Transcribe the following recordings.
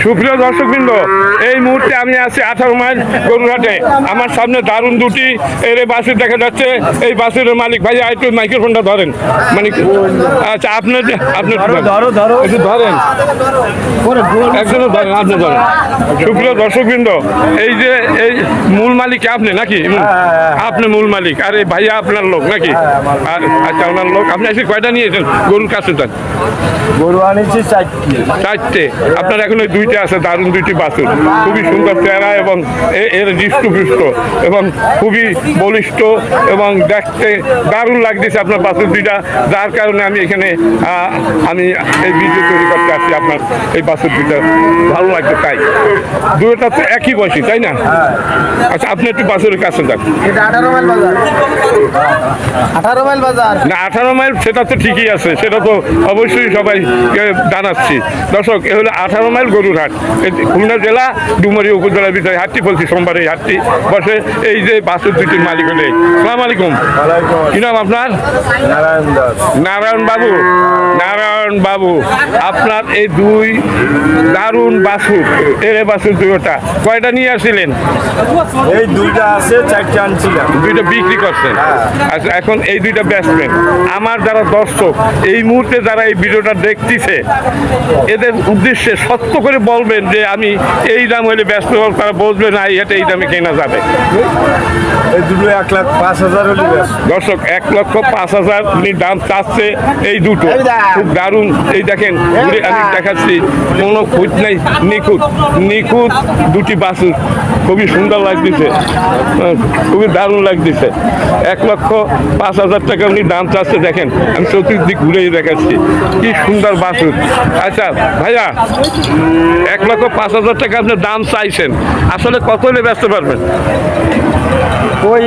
সুপ্রিয় দর্শকবৃন্দ, এই মুহূর্তে আমি আছি 18 মাইল গরুরহাটে। আমার সামনে দারুণ দুটি এর বাছুর দেখা যাচ্ছে। এই বাছুরের মালিক ভাইয়া একটু মাইক্রোফোনটা ধরেন। মানে আচ্ছা, আপনার একটু ধরেন, একজনও ধরেন, আপনি ধরেন। সুপ্রিয় দর্শকবৃন্দ, এই যে এই মূল মালিক আপনি নাকি? আপনি মূল মালিক, আর এই ভাইয়া আপনার লোক নাকি? আর আচ্ছা, ওনার লোক। আপনি আজকে কয়টা নিয়েছেন গরুর কাছে? গরু আনিছি চারটে। আপনার এখন ওই দুইটা আছে, দারুণ দুইটি বাছুর, খুবই সুন্দর চেহারা এবং এর হৃষ্টপুষ্ট এবং খুবই বলিষ্ঠ এবং দেখতে দারুণ লাগতেছে আপনার বাছুর দুইটা, যার কারণে আমি এখানে আমি এই ভিডিও তৈরি করতে আসছি। আপনার এই বাছুর দুইটা ভালো লাগছে, তাই দুটোটা তো একই বয়সী, তাই না? আচ্ছা, আপনি একটু বাছুরের কাছে যান। 18 মাইল বাজার। 18 মাইল বাজার না, 18 মাইল সেটা তো ঠিকই আছে, সেটা তো অবশ্যই সবাইকে জানাচ্ছি। দর্শক, এ হলো 18 মাইল গরুরহাট, খুলনা জেলা ডুমুরিয়া উপজেলার ভিতরে হাটটি বলছি। সোমবার এই হাটটি বসে। এই যে বাছুর দুটির মালিক হলে, আসসালামু আলাইকুম, কি নাম আপনার? নারায়ণ দাস। নারায়ণ বাবু। নারায়ণ বাবু, আপনার এই দুই দারুণ বাছুর, এর বাছুর দুইটা কয়টা নিয়ে আসছিলেন? এই দুইটা আছে, চারটে আনছিলাম। দুইটা বিক্রি করছেন? আচ্ছা, এখন এই দুইটা বেচবেন। আমার যারা দর্শক এই মুহূর্তে যারা এই ভিডিওটা দেখতেছে, এদের উদ্দেশ্যে সত্য করে বলবেন যে আমি এই দাম হলে ব্যস্ত হব, তারা বলবে না এটা এই দামে কেনা যাবে। এই দুটো 1,05,000 হলে দর্শক, 1,05,000 দাম চাচ্ছে এই দুটো। খুব দারুণ। এই দেখেন, ঘুরে আমি দেখাচ্ছি, কোনো খুঁত নেই, নিখুঁত নিখুঁত দুটি বাছুর, খুবই সুন্দর লাগতেছে, খুবই দারুণ লাগতেছে। 1,05,000 টাকা উনি দাম চাচ্ছে। দেখেন, আমি চতুর্দিক ঘুরেই দেখাচ্ছি, কি সুন্দর বাছুর। আচ্ছা ভাইয়া, 1,05,000 টাকা আপনি দাম চাইছেন, আসলে কত হলে বেচতে পারবেন? ওই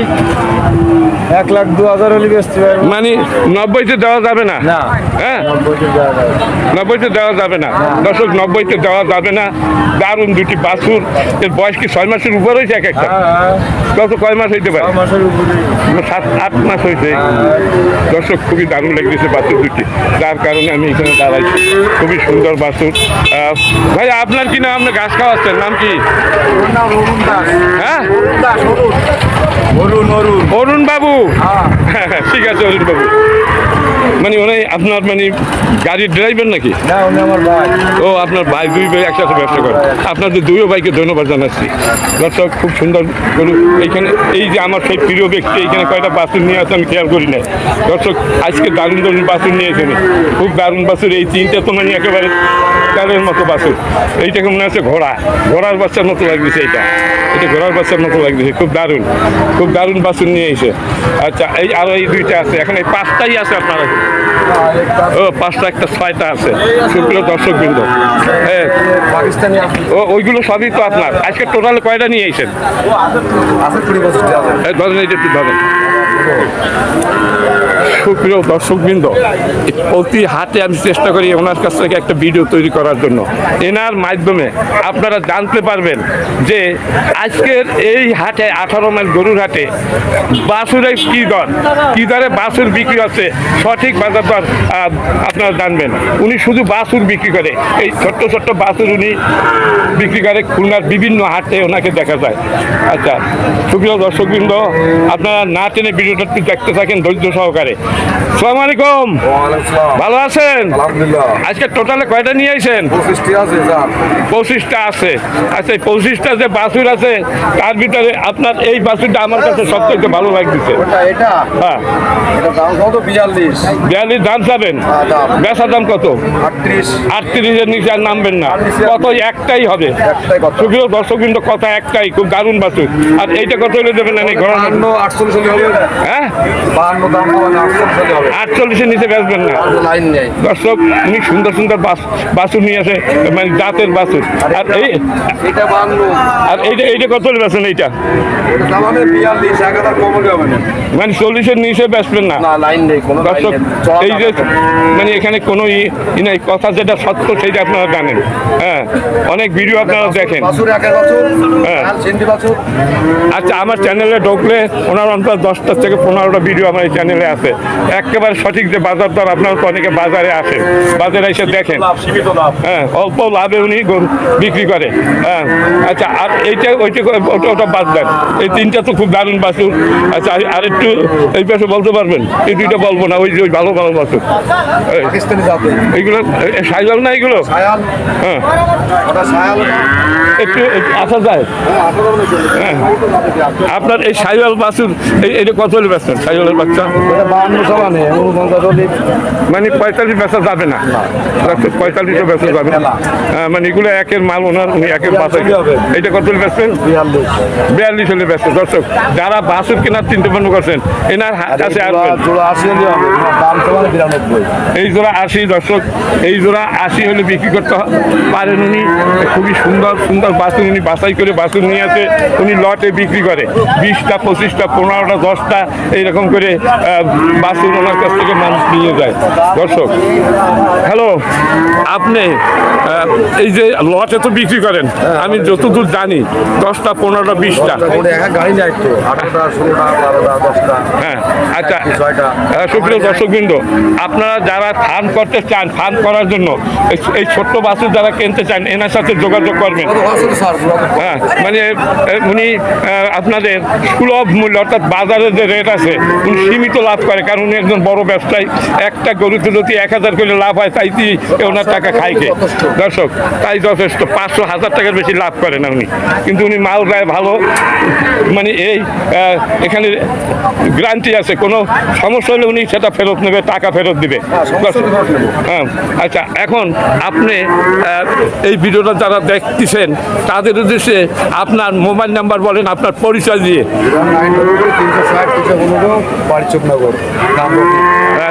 1,02,000 হলে বেচতে পারবো। মানে 90-তে দেওয়া যাবে না? না, হ্যাঁ, 90 দেওয়া যাবে। 90-তে দেওয়া যাবে না। দর্শক, 90-তে দেওয়া যাবে না। দারুণ দুটি বাছুর। এর বয়স কি 6 মাসের উপর হয়েছে? এক একটা কত, কয় মাস হইতে পারে? 6 মাসের উপরে, 7-8 মাস হয়েছে। দর্শক, খুবই দারুণ লাগতেছে বাছুর দুটি, যার কারণে আমি এখানে দাঁড়াইছি। খুবই সুন্দর বাছুর। ভাই, আপনার কি নাম? আপনি ঘাস খাওয়াচ্ছেন, নাম কি? হ্যাঁ, অরুণ বাবু। ঠিক আছে, অরুণ বাবু। মানে উনি আপনার মানে গাড়ির ড্রাইভার নাকি? না, উনি আমার ভাই। ও, আপনার ভাই, দুই ভাই একসাথে ব্যবসা করেন। আপনাদের দুইও ভাইকে ধন্যবাদ জানাচ্ছি। দর্শক, খুব সুন্দর গরু। এইখানে এই যে আমার সেই প্রিয় ব্যক্তি এখানে কয়টা বাছুর নিয়ে আসে আমি খেয়াল করি নাই। দর্শক, আজকে দারুণ দারুণ বাছুর নিয়ে এখানে, খুব দারুণ বাছুর। এই তিনটা তো মানে একেবারে তাদের মতো বাছুর। এইটাকে মনে হচ্ছে ঘোড়ার বাচ্চার মতো লাগতেছে। এটা ঘোড়ার বাচ্চার মতো লাগতেছে, খুব দারুণ, খুব দারুণ বাছুর নিয়ে এসে। আচ্ছা, এই আরো এই দুইটা আছে, এখন এই 5টাই আছে আপনার? ও, 5টা, একটা 6টা আছে। সুপ্রিয় দর্শকবৃন্দ, হ্যাঁ, পাকিস্তানি ও ওইগুলো সবই তো আপনার। আজকে টোটাল কয়টা নিয়ে এসেছেন? আছে 20 বছর আছে। ধরেন, এই যে একটু ধরেন। সুপ্রিয় দর্শকবৃন্দ, প্রতি হাটে আমি চেষ্টা করি ওনার কাছ থেকে একটা ভিডিও তৈরি করার জন্য। এনার মাধ্যমে আপনারা জানতে পারবেন যে আজকের এই হাটে, 18 মাইল গরুর হাটে, বাছুরের কী দরে বাছুর বিক্রি হচ্ছে, সঠিক বাজার দর আপনারা জানবেন। উনি শুধু বাছুর বিক্রি করে, এই ছোট্ট ছোট্ট বাছুর উনি বিক্রি করে খুলনার বিভিন্ন হাটে, ওনাকে দেখা যায়। আচ্ছা, সুপ্রিয় দর্শকবৃন্দ, আপনারা না টেনে ভিডিওটা একটু দেখতে থাকেন ধৈর্য সহকারে। আসসালামু আলাইকুম, ভালো আছেন? আলহামদুলিল্লাহ। আজকে টোটালে কয়টা নিয়ে আইছেন? 25টি আছে স্যার। 25টা আছে। আচ্ছা, 25টা যে বাছুর আছে তার ভিতরে আপনার এই বাছুরটা আমার কাছে সবথেকে ভালো লাগতেছে। এটা হ্যাঁ, এটা দাম কত? 42। 42 দাম চাবেন? দাম বেচা দাম কত? 38। 38-এর নিচে আর নামবেন না। কত? একটাই হবে। একটাই কত? সুপ্রিয় দর্শকবৃন্দ, কথা একটাই, খুব দারুণ বাছুর। আর এইটা কত হলে দেবেন? না, ঘোড়া 48 হলে হবে। হ্যাঁ, 52 দাম হবে না, 48 হলে হবে। 48-এর নিচে বেচবেন না। লাইন নেই। দর্শক, উনি সুন্দর সুন্দর বাছুর নিয়ে আসে, মানে জাতের বাছুর। আর এটা 52। আর এইটা কত হলে বেচবেন? এইটা এটা দাম হবে 42, 1000 কম হলে হবে না। মানে 40-এর নিচে বেচবেন না। না, লাইন নেই, কোনো লাইন দর্শক, নেই। এই যে মানে এখানে কোনো নাই, কথা যেটা সত্য সেটা আপনারা জানেন। হ্যাঁ, অনেক ভিডিও আপনারা দেখেন। বাছুর একের বাছুর, হ্যাঁ। আর সিন্ধি বাছুর। আচ্ছা, আমার চ্যানেলে ঢুকলে ওনার অন্তত 10টা থেকে 15টা ভিডিও আমার এই চ্যানেলে আছে। একেবারে সঠিক যে বাজার দর, আপনারা তো অনেকে বাজারে আসেন, বাজারে এসে দেখেন, হ্যাঁ অল্প লাভে উনি গরু বিক্রি করে। হ্যাঁ আচ্ছা, আর এইটা ওটা বাদ দেন, এই তিনটা তো খুব দারুণ বাছুর। আচ্ছা আর একটু এই পাশে বলতে পারবেন? এই দুইটা বলবো না, ওই যে ওই ভালো ভালো বাছুর এইগুলো সাইলাল না এইগুলো? হ্যাঁ একটু আসা যায়। হ্যাঁ আপনার এই সাইলাল বাছুর এইটা কত হলে বেচবেন? সাইলালের বাচ্চা 52 মানে 45 বেচা যাবে না, 45 বেচা যাবে না। মানে এগুলো একের মাল, ওনার উনি একের বাছাই। এইটা কত হলে বেচবেন? 42 হলে বেচবেন। দর্শক যারা বাছুর কেনার চিন্তা ভাবনা করছেন এনার কাছে আসবেন। এই জোড়া 80 দর্শক, এই জোড়া 80 হলে বিক্রি করতে পারেন উনি। খুবই সুন্দর সুন্দর বাছুর উনি বাছাই করে বাছুর নিয়ে আসে, উনি লটে বিক্রি করে 20টা 25টা 15টা 10টা এইরকম করে বাছুর ওনার কাছ থেকে মানুষ নিয়ে যায়। দর্শক হ্যালো, আপনি এই যে লটে তো বিক্রি করেন, আমি যতদূর জানি 10টা 15টা 20টা হ্যাঁ। আচ্ছা সুপ্রিয় দর্শকবৃন্দ, আপনারা যারা ফার্ম করতে চান, ফার্ম করার জন্য এই ছোট্ট বাছুর যারা কিনতে চান এনার সাথে যোগাযোগ করবেন। হ্যাঁ মানে উনি আপনাদের সুলভ মূল্য অর্থাৎ বাজারের যে রেট আছে উনি সীমিত লাভ করে, কারণ উনি একজন বড় ব্যবসায়ী। একটা গরুতে যদি 1000 করে লাভ হয় তাই ওনার টাকা খাইকে। দর্শক তাই যথেষ্ট, 500-1000 টাকার বেশি লাভ করে না উনি, কিন্তু উনি মাল দেয় ভালো। মানে এই এখানে গ্যারান্টি আছে, কোনো সমস্যা হলে উনি সেটা ফেরত নেবে, টাকা ফেরত দিবে। হ্যাঁ আচ্ছা, এখন আপনি এই ভিডিওটা যারা দেখতেছেন তাদের উদ্দেশ্যে আপনার মোবাইল নাম্বার বলেন, আপনার পরিচয় দিয়ে।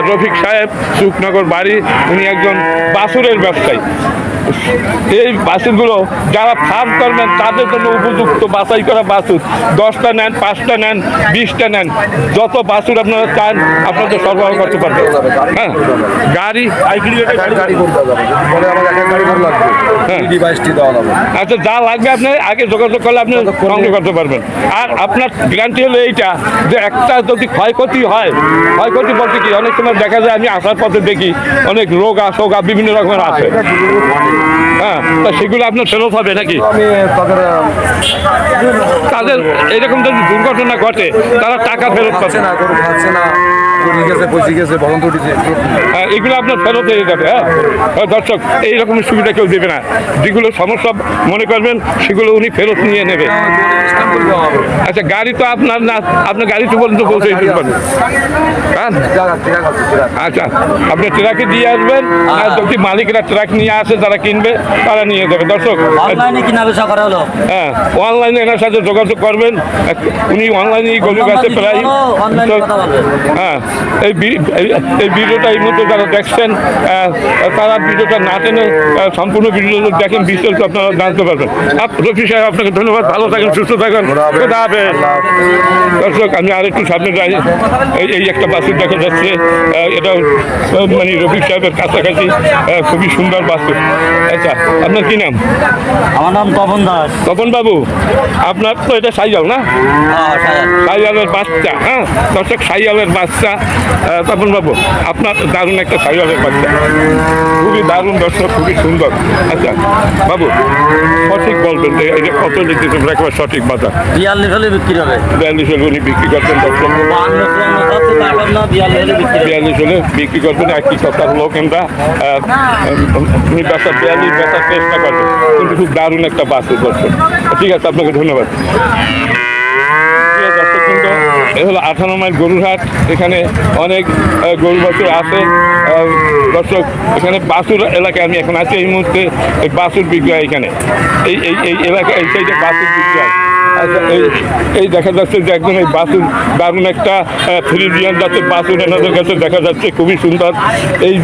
রফিক সাহেব, সুখনগর বাড়ি। উনি একজন বাছুরের ব্যবসায়ী। এই বাছুরগুলো যারা ফার্ম করবেন তাদের জন্য উপযুক্ত বাছাই করা বাছুর। 10টা নেন, 5টা নেন, 20টা নেন, যত বাছুর আপনারা চান আপনাদের সরবরাহ করতে পারবেন। হ্যাঁ গাড়ি আচ্ছা যা লাগবে আপনি আগে যোগাযোগ করলে আপনি সংগ্রহ করতে পারবেন। আর আপনার গ্যারান্টি হলো এইটা যে একটা যদি ক্ষয়ক্ষতি হয়, ক্ষয়ক্ষতি বলতে কি অনেক সময় দেখা যায় আমি আসার পথে দেখি অনেক রোগা সোগা বিভিন্ন রকমের আছে। হ্যাঁ তা সেগুলো আপনার ফেরত হবে নাকি? তাদের এরকম যদি দুর্ঘটনা ঘটে তারা টাকা ফেরত পাচ্ছে না, এগুলো আপনার ফেরত হয়ে যাবে। হ্যাঁ দর্শক এইরকমের সুবিধা কেউ দেবে না, যেগুলো সমস্যা মনে করবেন সেগুলো উনি ফেরত নিয়ে নেবে। আচ্ছা গাড়ি তো আপনার না, আপনার গাড়ি তো পর্যন্ত পৌঁছে দিতে পারবেন। হ্যাঁ আচ্ছা আপনি ট্রাকে দিয়ে আসবেন, আর যদি মালিকরা ট্রাক নিয়ে আসে যারা কিনবে তারা নিয়ে যাবে। দর্শক হ্যাঁ অনলাইনে এনার সাথে যোগাযোগ করবেন, উনি অনলাইনে গরুর কাছে প্রায়। হ্যাঁ এই ভিডিওটা এই মধ্যে যারা দেখছেন তারা ভিডিওটা না টেনে সম্পূর্ণ ভিডিওটা দেখেন, বিস্তারিত আপনারা জানতে পারবেন। রফি সাহেব আপনাকে ধন্যবাদ, ভালো থাকেন, সুস্থ থাকেন। দর্শক আমি আরেকটু সামনে যাই, এই একটা বাছুর দেখা যাচ্ছে, এটা মানে রফি সাহেবের কাছাকাছি, খুবই সুন্দর বাছুর। আচ্ছা আপনার কি নাম? আমার নাম তপন দাস। তপন বাবু, আপনার তো এটা সাইয়াল না? সাইয়ালের বাচ্চা। হ্যাঁ দর্শক সাইয়ালের বাচ্চা। তপন বাবু আপনার দারুণ একটা সাইয়ালের বাচ্চা, খুবই দারুণ দর্শক, খুবই সুন্দর। আচ্ছা বাবু সঠিক বলবেন যে এটা কত লিখতে একবার সঠিক বাজার? 42 হলে বিক্রি হবে। 42 হলে উনি বিক্রি করতেন দর্শক, 42 হলে বিক্রি করবেন। একই কথার লোক আমরা, উনি বেচা 42 বেচার চেষ্টা করবেন, কিন্তু খুব দারুণ একটা বাছুর দর্শক। ঠিক আছে আপনাকে ধন্যবাদ। দর্শক কিন্তু এ হলো 18 মাইল গরুর হাট, এখানে অনেক গরু বাছুর আছে। দর্শক এখানে বাছুর এলাকায় আমি এখন আছি এই মুহূর্তে, বাছুর বিক্রি হয় এখানে, এই এলাকায় এই সাইডে বাছুর বিক্রি হয়। আচ্ছা এই দেখা যাচ্ছে যে একদম এই বাছুর দারুণ একটা ফ্রিজিয়ান জাতের বাছুর এনাদের কাছে দেখা যাচ্ছে, খুবই সুন্দর। এই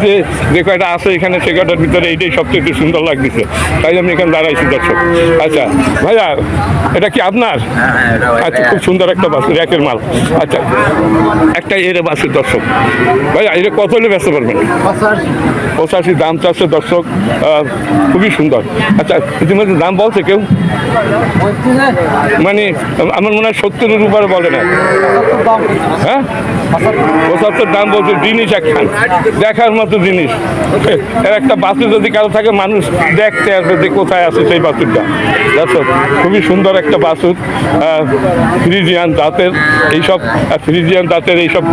যে কয়টা আছে এখানে সে কয়টার ভিতরে এইটাই সবচেয়ে সুন্দর লাগতেছে, তাই আমি এখানে দাঁড়াইছি দর্শক। আচ্ছা ভাইয়া এটা কি আপনার? আচ্ছা খুব সুন্দর একটা বাছুর, একের মাল। আচ্ছা একটা এরে বাছুর দর্শক, ভাইয়া এটা কত হলে বেচতে পারবেন? 85 দাম চাচ্ছে দর্শক, খুবই সুন্দর। আচ্ছা ইতিমধ্যে দাম বলছে কেউ? মানে আমার মনে হয় 70-এর উপরে বলে না, হ্যাঁ 75 দাম বলছে। জিনিস একখান দেখার মতো জিনিস। এর একটা বাছুর যদি কারো থাকে, মানুষ দেখতে আসবে যে কোথায় আছে সেই বাছুরটা। দেখো খুবই সুন্দর একটা বাছুর, ফ্রিজিয়ান জাতের। এইসব ফ্রিজিয়ান জাতের এইসব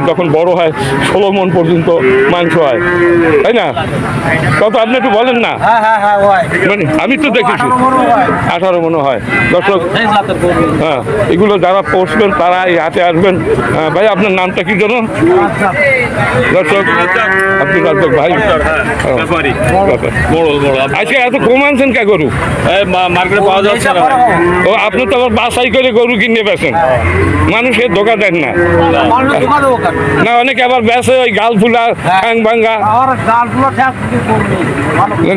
যখন বড় হয় 16 মণ পর্যন্ত মাংস হয়, তাই না? কত আপনি একটু বলেন না। মানে আমি তো দেখেছি 18 মণ হয়। দর্শক, হ্যাঁ, এগুলো যারা পড়বেন তারা এই হাটে আসবেন। ভাই আপনার নামটা কি যেন? দর্শক, আপনি রাজ্জাক ভাই, আজকে এত কম আনছেন কে গরু? মার্কেটে পাওয়া যাচ্ছে না। ও আপনি তো আবার বাছাই করে গরু কিনে বেছেন, মানুষকে ধোকা দেন না। না, অনেকে আবার বেছে ওই গাল ফুলা, ঠ্যাং ভাঙ্গা।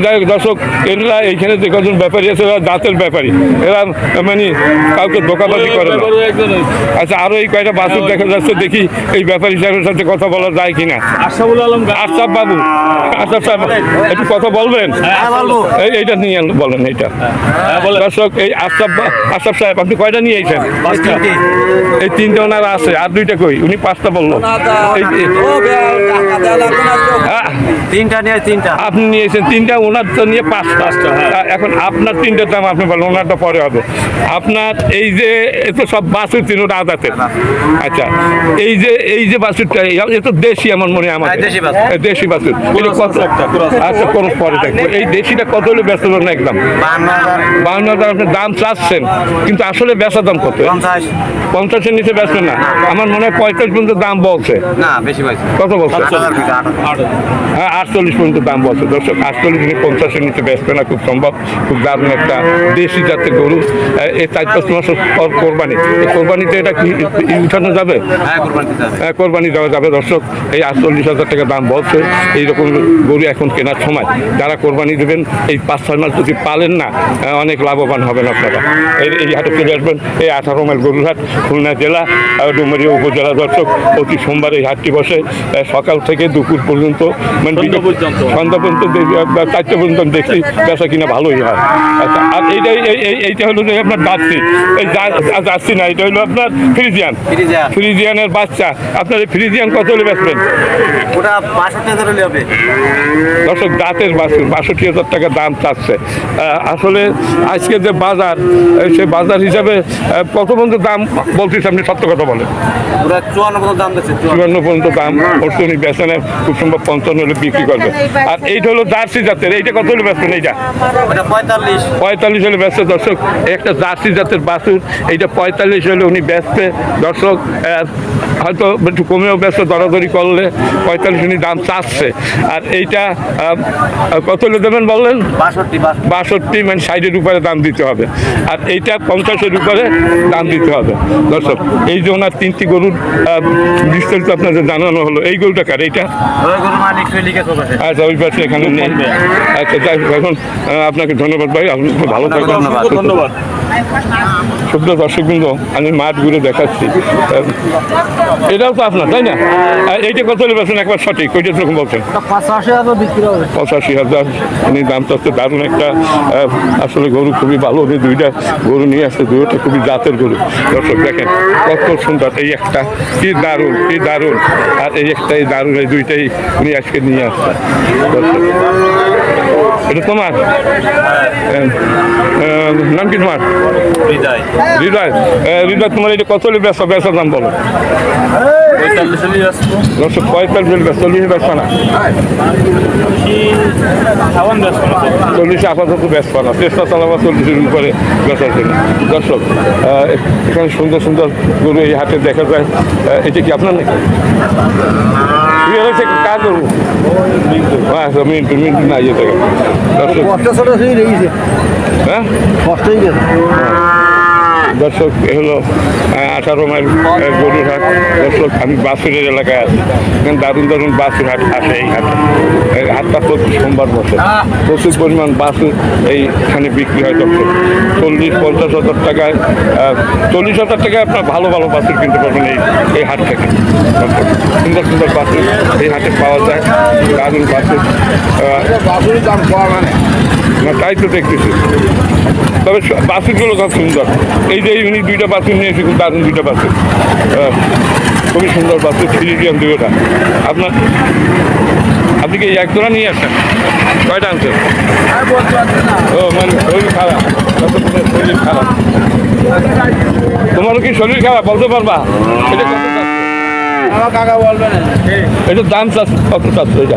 যাই হোক দর্শক, এরা এইখানে যে কজন ব্যাপারী আছে এরা দাঁতের ব্যাপারী, এরা মানে কাউকে ধোকাবাজি করে না। আচ্ছা, আরো এই কয়টা বাছুর দেখা যাচ্ছে, দেখি এই ব্যাপারী সাহেবের সাথে কথা বলা যায় কিনা। আশরাফুল আলম আশরাফ বাবু, আশরাফ সাহেব একটু কথা বলবেন? এইটা নিয়ে বলেন। এইটা দর্শক, এই আশরাফ সাহেব আপনি কয়টা নিয়ে এসেছেন? এই 3টে ওনার আছে, আর 2টা কই? উনি 5টা বললো। তিনটা নিয়ে 3টা আপনি নিয়েছেন 3টা, ওনার তো নিয়ে 5টা। এখন আপনার 3টার দাম আপনি বলেন, ওনারটা পরে হবে। আপনার এই যে এত সব বাছুর 3টা আদাতের। আচ্ছা, এই যে বাছুরটা এ তো দেশি, আমার মনে হয় আমাদের দেশি বাছুর। এটা কত? আচ্ছা, কোন পরে থাকবে। এই দেশিটা কত হলে বেচা না? একদম 52,000 আপনি দাম চাচ্ছেন, কিন্তু আসলে বেচা দাম কত? 50-এর নিচে বেচবেন না? আমার মনে হয় 45 পর্যন্ত দাম বলছে। না, বেশি পাইছি। কত বলছে? হ্যাঁ, 48 পর্যন্ত দাম বলছে। দর্শক, 48 50-এর নিচে বেচবে না খুব সম্ভব। খুব দারুণ একটা দেশি জাতের গরু। এই 4-5 মাস পর কোরবানি, এই কোরবানিতে এটা কি উঠানো যাবে? হ্যাঁ, কোরবানি দেওয়া যাবে। দর্শক, এই 48,000 টাকা দাম বলছে। এইরকম গরু এখন কেনার সময় যারা কোরবানি দেবেন, এই 5-6 মাস যদি পালেন না, অনেক লাভবান হবেন আপনারা। এই হাটে চলে আসবেন। এই 18 মাইল গরুর হাট, খুলনা জেলা, ডুমুরিয়া উপজেলা। দর্শক, প্রতি সোমবার এই হাটটি বসে সকাল থেকে দুপুর পর্যন্ত, মানে সন্ধ্যা পর্যন্ত, 4টে পর্যন্ত দেখছি বেচা কিনা ভালোই হয়। আচ্ছা, আর এইটা হলো যে আপনার জার্সি। এই জার্সি না, এটা হলো আপনার ফ্রিজিয়ানের বাচ্চা। আপনার এই ফ্রিজিয়ান কত হলে বেচবেন? ওটা 62,000 হলে হবে। দর্শক, দাঁতের বাছুর 62,000 টাকা দাম চাচ্ছে। আসলে আজকে যে বাজার, সেই বাজার হিসাবে কত পর্যন্ত দাম বলতেছে? আপনি সত্য কথা বলেন। ওটা 54 পর্যন্ত দাম দিচ্ছে। 54 পর্যন্ত দাম করছে উনি, বেচেন খুব সম্ভব 55 হলে বিক্রি করবে। আর এইটা হলো জার্সি জাতের, এইটা কত হলে বেচবেন? এইটা 45 হলে বেচছে। দর্শক, একটা জার্সি জাতের বাছুর, এইটা 45 হলে উনি বেচবে। দর্শক, হয়তো একটু কমেও বেচছে, দরাদরি করলে 45 উনি দাম চাচ্ছে। আর এইটা কত হলে দেবেন বললেন? 62, মানে 60-এর উপরে দাম দিতে হবে। আর এইটা 50-এর উপরে দাম দিতে হবে। দর্শক, এই যে ওনার 3টি গরুর বিস্তারিত আপনাদের জানানো হলো। এই গরুটা কার? এইটা? আচ্ছা, ওই পাশে এখানে নেই। আচ্ছা, যাই হোক, এখন আপনাকে ধন্যবাদ ভাই, আপনি খুব ভালো থাকবেন। ধন্যবাদ। শুদ্ধ দর্শকবৃন্দ, আমি মাঠ ঘুরে দেখাচ্ছি। এটাও তো আপনার, তাই না? এইটা কত হলে বেছেন একবার সঠিক? ওইটা যেরকম বলছেন 85,000 উনি দাম চাচ্ছে। দারুণ একটা আসলে গরু, খুবই ভালো। উনি 2টা গরু নিয়ে আসছে, 2টা খুবই জাতের গরু। দর্শক দেখেন কত সুন্দর। এই একটা কি দারুণ, কি দারুণ। আর এই একটাই দারুণ, এই 2টাই উনি আজকে নিয়ে আসছে। দর্শক, এটা তোমার নাম কি? তোমার হৃদয়। হৃদয়, তোমার এটা কত হলে বেচা দাম বলো? 45 বেচা, 40 বেচা না? 40 আপাতত বেচবা না, চেষ্টা চালাবা 40-এর উপরে বেচার জন্য। দর্শক, এখানে সুন্দর সুন্দর গরু এই হাটে দেখা যায়। এটা কি আপনার নাকি? কাজ করবো মিনিট না ইয়ে থেকে। হ্যাঁ, দর্শক, এ হলো 18 মাইল গরুর হাট। দর্শক, আমি বাছুরের এলাকায় আছি। এখানে দারুণ দারুণ বাছুর হাট আসে এই হাটে। হাটটা প্রতি সোমবার বসে, প্রচুর পরিমাণ বাছুর এইখানে বিক্রি হয়। দর্শক, 40-50 হাজার টাকায়, 40,000 টাকায় আপনার ভালো ভালো বাছুর কিনতে পারবেন এই হাট থেকে। সুন্দর সুন্দর বাছুর এই হাটে পাওয়া যায়, দারুণ বাছুর। বাছুরের দাম কম, না তাই তো দেখতেছি। তবে বাছুরগুলো খুব সুন্দর। এই যে উনি দুইটা বাছুর নিয়েছে, খুব দারুণ দুইটা বাছুর, খুবই সুন্দর বাছুর, ফ্রিজিয়ান দুটোটা। আপনি কি এক জোড়া নিয়ে আসছেন? কয়টা আনছেন? ও মানে শরীর খারাপ, শরীর খারাপ। তোমারও কি শরীর খারাপ বলতে পারবা? এটা কত চাচ্ছ? কাকা বলবেন এটার দাম চাচ্ছ কত চাচ্ছ এটা?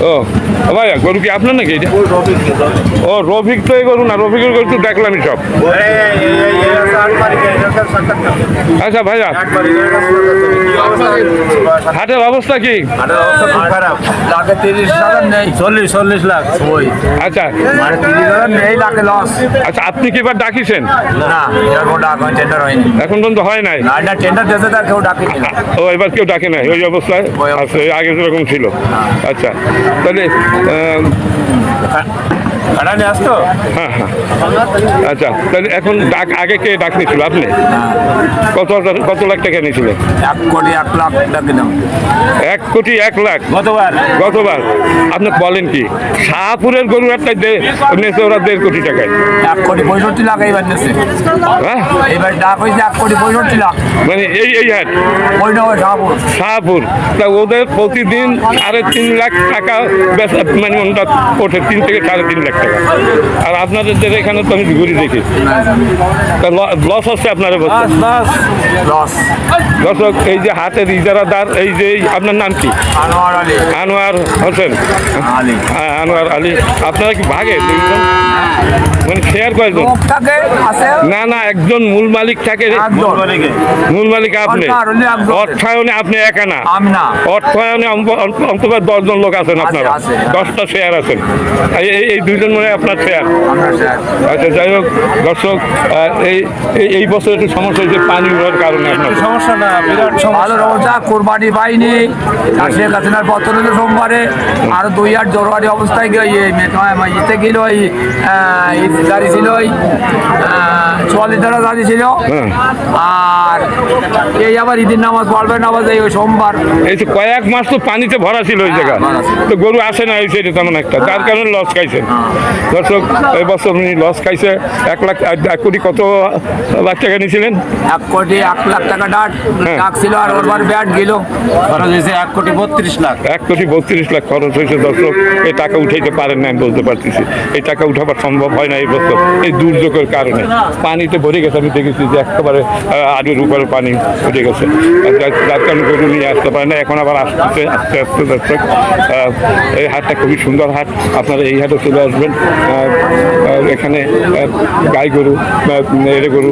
ও ভাইয়া গরু কি আপনার নাকি এটা? ও রফিক তো এই গরু না, রফিকের গরু তো দেখলামই সব। আচ্ছা ভাইয়া, হাটের অবস্থা কি? খারাপ লাখে 30,000 নেই, 40 লাখ ওই আচ্ছা 30,000 নেই, লাখে লস। আচ্ছা, আপনি কি এবার ডাকিছেন? না এরকম ডাক হয়, টেন্ডার হয়নি। এখন পর্যন্ত হয় নাই? না এটা টেন্ডার দিয়েছে তার কেউ ডাকেনি। ও এবার কেউ ডাকে নাই ওই অবস্থায়? আচ্ছা, আগে যেরকম ছিল। আচ্ছা তাহলে ভাড়া নিয়ে আসতো। হ্যাঁ হ্যাঁ, আচ্ছা তাহলে এখন আগে কে ডাক নিয়েছিল? আপনি কত লাখ টাকা নিয়েছিলেন? 1 কোটি 1 লাখ ডাকে দাম 1 কোটি 1 লাখ গতবার। আপনি বলেন কি, শাহপুরের গরু একটা নিয়েছে ওরা 1.5 কোটি টাকায়। 1 কোটি 65 লাখ এইবার নিয়েছে। হ্যাঁ এইবার ডাক হয়েছে 1 কোটি 65 লাখ। মানে এই হাট ওই না ওই শাহপুর। শাহপুর, তা ওদের প্রতিদিন 3.5 লাখ টাকা মানে ওটা ওঠে, 3 থেকে 3.5 লাখ টাকা। আর আপনাদের এখানে তো আমি ঘুরি দেখি, তা লস হচ্ছে আপনার বলতে। লস। দর্শক, এই যে হাটের ইজারাদার, এই যে আপনার নাম কি? আনোয়ার আলী। আনোয়ার হোসেন আলী। হ্যাঁ, আনোয়ার আলী। আপনারা কি ভাগে দুইজন? মানে শেয়ার কয়জন? লোক থাকে আছে। না না, একজন মূল মালিক থাকে। মূল মালিক আপনি, অর্থায়নে আপনি একা না? আমি না। অর্থায়নে অন্তত 10 জন লোক আছেন আপনারা, আছে। 10টা শেয়ার আছেন। এই দুইজন মনে হয় আপনার শেয়ার। আমরা স্যার আচ্ছা যাই হোক দর্শক, এই বছর একটু সমস্যা হয়েছে পানি হওয়ার কারণে। আপনার সমস্যা না, বিরাট ভালো অবস্থা। কোরবানি পাইনি, আর শেখ হাসিনার পত্র দিল সোমবারে। আর 2-8 জরুরি অবস্থায় গিয়ে ইতে গেল, গাড়ি ছিল 44 টাকা গাড়ি ছিল। আর এই আবার ঈদের নামাজ পড়বে, নামাজ এই ওই সোমবার। এই তো কয়েক মাস তো পানিতে ভরা ছিল ওই জায়গা, তো গরু আসে না এই সাইডে তেমন একটা, যার কারণে লস খাইছেন। দর্শক, এবছর উনি লস খাইছে। 1 কোটি কত লাখ টাকা নিয়েছিলেন? 1 কোটি 1 লাখ টাকা ডাক ছিল, আর ওরবার ব্যাট গেল খরচ হয়েছে 1 কোটি 32 লাখ। 1 কোটি 32 লাখ খরচ হয়েছে। দর্শক, এই টাকা উঠাইতে পারেন না, আমি বলতে পারতেছি। এই টাকা উঠাবার সম্ভব হয় না এই বছর, এই দুর্যোগের কারণে। পানিতে ভরে গেছে, আমি দেখেছি যে একেবারে আড়ুর উপরে পানি উঠে গেছে, যার কারণে গরু নিয়ে আসতে পারে না। এখন আবার আসতেছে আস্তে আস্তে। দর্শক, এই হাটটা খুবই সুন্দর হাট, আপনারা এই হাটে চলে আসবেন। এখানে গাই গরু, এড়ে গরু,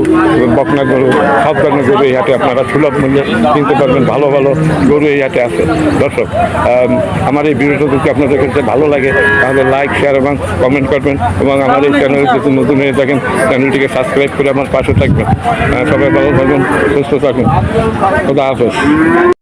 বকনা গরু, সব ধরনের গরু এই হাটে আপনারা সুলভ মূল্যে কিনতে পারবেন। ভালো ভালো গরু এই হাটে আছে। দর্শক, আমার এই ভিডিওটা যদি আপনাদের কাছে ভালো লাগে তাহলে লাইক, শেয়ার এবং কমেন্ট করবেন, এবং আমার এই চ্যানেলে যদি নতুন হয়ে থাকেন চ্যানেলটিকে সাবস্ক্রাইব করে আমার পাশে থাকবেন। সবাই ভালো থাকবেন, সুস্থ থাকবেন। খোদা হাফেজ।